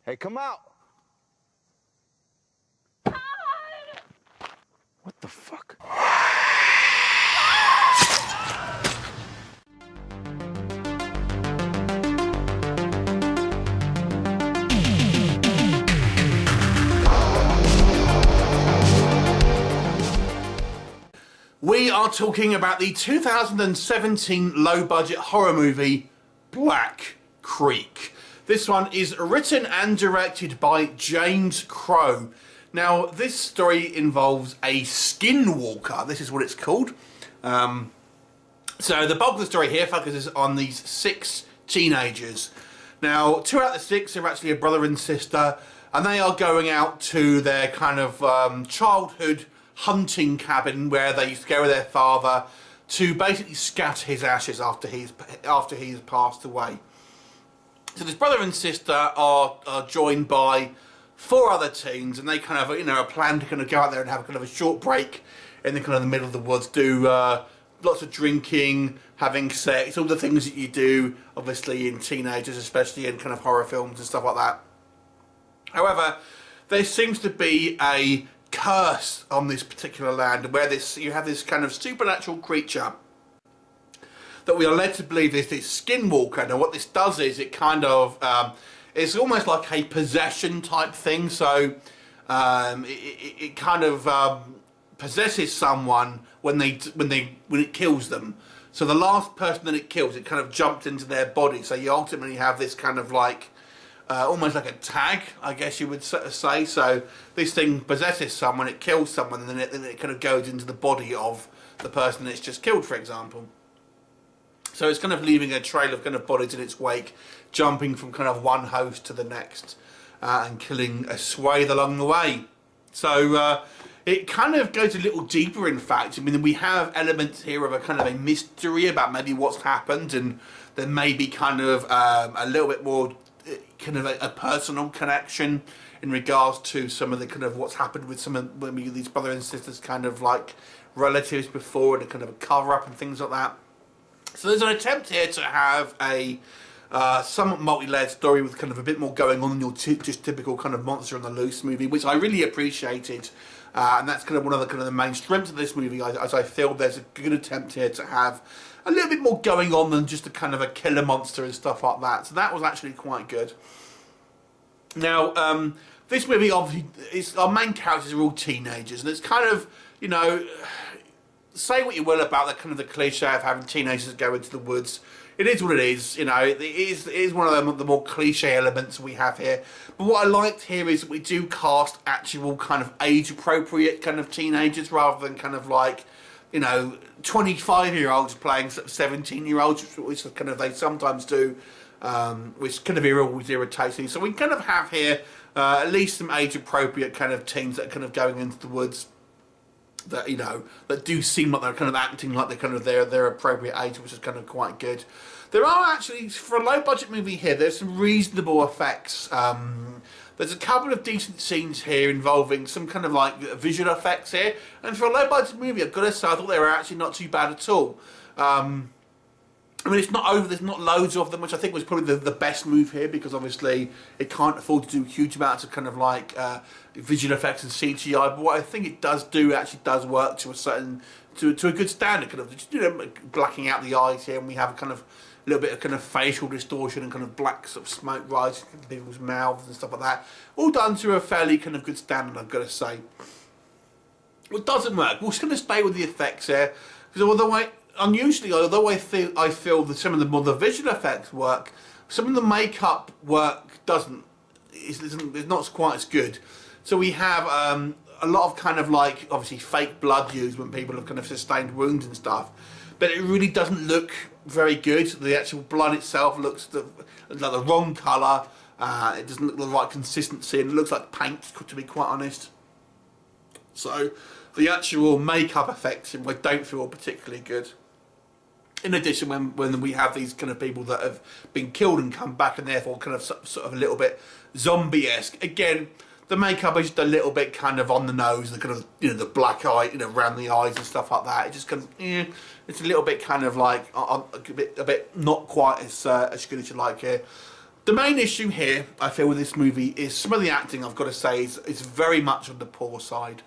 Hey, come out. What the fuck? We are talking about the 2017 low-budget horror movie, Black Creek. This one is written and directed by James Crow. Now, this story involves a skinwalker. This is what it's called. So the bulk of the story here focuses on these 6 teenagers. Now, 2 out of the 6 are actually a brother and sister, and they are going out to their kind of childhood hunting cabin where they used to go with their father to basically scatter his ashes after he's passed away. So this brother and sister are joined by 4 other teens, and they kind of, you know, plan to kind of go out there and have kind of a short break in the kind of the middle of the woods, do lots of drinking, having sex, all the things that you do, obviously, in teenagers, especially in kind of horror films and stuff like that. However, there seems to be a curse on this particular land where you have this kind of supernatural creature that we are led to believe is this skinwalker. Now what this does is it kind of it's almost like a possession type thing, so it kind of possesses someone when it kills them. So the last person that it kills, it kind of jumped into their body, so you ultimately have this kind of like almost like a tag, I guess you would say. So this thing possesses someone, it kills someone, and then it kind of goes into the body of the person it's just killed, for example. So it's kind of leaving a trail of kind of bodies in its wake, jumping from kind of one host to the next, and killing a swathe along the way. So it kind of goes a little deeper, in fact. I mean, we have elements here of a kind of a mystery about maybe what's happened, and there may be kind of a little bit more kind of a personal connection in regards to some of the kind of what's happened with some of maybe these brother and sisters kind of like relatives before, and a kind of a cover-up and things like that. So there's an attempt here to have a somewhat multi-layered story with kind of a bit more going on than your just typical kind of monster on the loose movie, which I really appreciated, and that's kind of one of the kind of the main strengths of this movie, as I feel there's a good attempt here to have a little bit more going on than just a kind of a killer monster and stuff like that. So that was actually quite good. Now, this movie obviously our main characters are all teenagers, and it's kind of, you know, say what you will about the kind of the cliche of having teenagers go into the woods. It is what it is, you know. It is one of the more cliche elements we have here. But what I liked here is that we do cast actual kind of age-appropriate kind of teenagers rather than kind of like, you know, 25-year-olds playing 17-year-olds, which kind of they sometimes do, which kind of always irritates me. So we kind of have here at least some age-appropriate kind of teens that are kind of going into the woods, that, you know, that do seem like they're kind of acting like they're kind of their appropriate age, which is kind of quite good. There are actually, for a low budget movie here, there's some reasonable effects. There's a couple of decent scenes here involving some kind of like visual effects here, and for a low budget movie, I've got to say I thought they were actually not too bad at all. I mean, it's not over, there's not loads of them, which I think was probably the best move here, because obviously it can't afford to do huge amounts of kind of like visual effects and CGI, but what I think it does do actually does work to a certain, to a good standard, kind of, you know, blacking out the eyes here, and we have a kind of a little bit of kind of facial distortion and kind of black sort of smoke rising into people's mouths and stuff like that, all done to a fairly kind of good standard, I've got to say. What doesn't work, we're just going to stay with the effects here, because although I feel that some of the more the visual effects work, some of the makeup work is not quite as good. So we have a lot of kind of like obviously fake blood used when people have kind of sustained wounds and stuff, but it really doesn't look very good. The actual blood itself looks like the wrong colour. It doesn't look the right consistency, and it looks like paint, to be quite honest. So the actual makeup effects I don't feel particularly good. In addition, when we have these kind of people that have been killed and come back, and therefore kind of sort of a little bit zombie-esque, again, the makeup is just a little bit kind of on the nose, the kind of, you know, the black eye, you know, around the eyes and stuff like that. It just kind of, it's a little bit kind of like a bit not quite as good as you like here. The main issue here, I feel, with this movie is some of the acting, I've got to say, is very much on the poor side.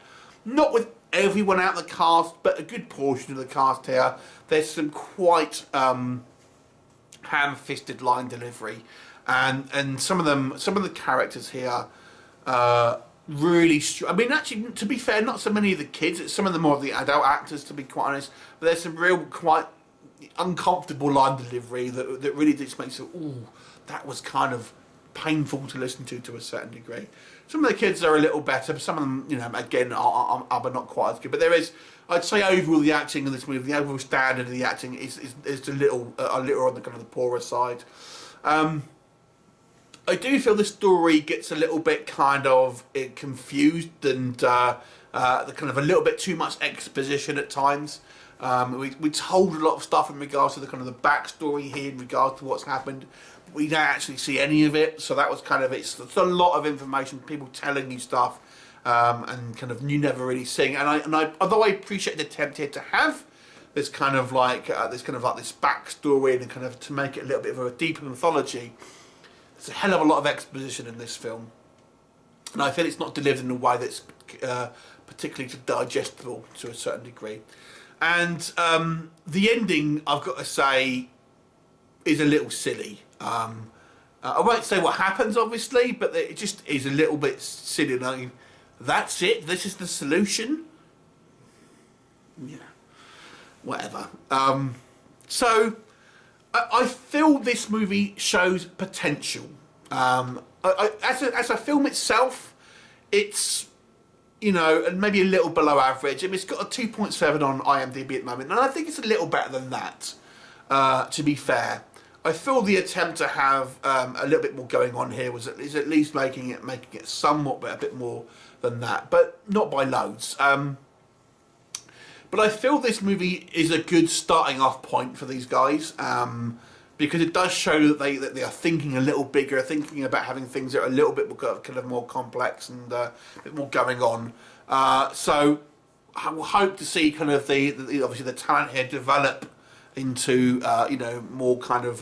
Not with everyone out of the cast, but a good portion of the cast here. There's some quite ham-fisted line delivery, and some of the characters here really. I mean, actually, to be fair, not so many of the kids. It's some of the more of the adult actors, to be quite honest. But there's some real quite uncomfortable line delivery that really just makes it, ooh, that was kind of painful to listen to a certain degree. Some of the kids are a little better, but some of them, you know, again, are not quite as good. But there is, I'd say, overall the acting in this movie, the overall standard of the acting is a little on the kind of the poorer side. I do feel the story gets a little bit kind of confused and the kind of a little bit too much exposition at times. We told a lot of stuff in regards to the kind of the backstory here in regards to what's happened. We don't actually see any of it, so that was kind of it's a lot of information, people telling you stuff, and kind of you never really seeing. And I although I appreciate the attempt here to have this kind of like this backstory and kind of to make it a little bit of a deeper mythology. There's a hell of a lot of exposition in this film, and I feel it's not delivered in a way that's particularly digestible to a certain degree. And the ending, I've got to say, is a little silly. I won't say what happens, obviously, but it just is a little bit silly. I mean, that's it? This is the solution? Yeah, whatever. So, I feel this movie shows potential. As a film itself, it's, you know, maybe a little below average. I mean, it's got a 2.7 on IMDb at the moment, and I think it's a little better than that, to be fair. I feel the attempt to have a little bit more going on here is at least making it somewhat a bit more than that, but not by loads. But I feel this movie is a good starting off point for these guys, because it does show that they are thinking a little bigger, thinking about having things that are a little bit more, kind of more complex and a bit more going on. So I will hope to see kind of obviously the talent here develop into you know, more kind of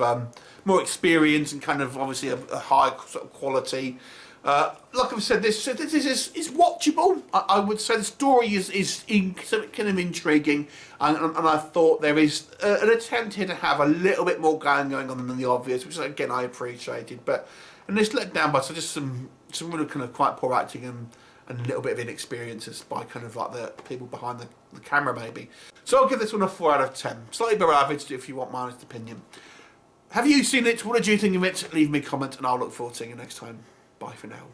more experience and kind of obviously a higher sort of quality. Like I've said, this is watchable. I would say the story is kind of intriguing, and I thought there is an attempt here to have a little bit more going on than the obvious, which again I appreciated. But and it's let down by just some really kind of quite poor acting and a little bit of inexperience by kind of like the people behind the camera maybe. So I'll give this one a 4 out of 10. Slightly below average if you want my honest opinion. Have you seen it? What did you think of it? Leave me a comment and I'll look forward to seeing you next time. Bye for now.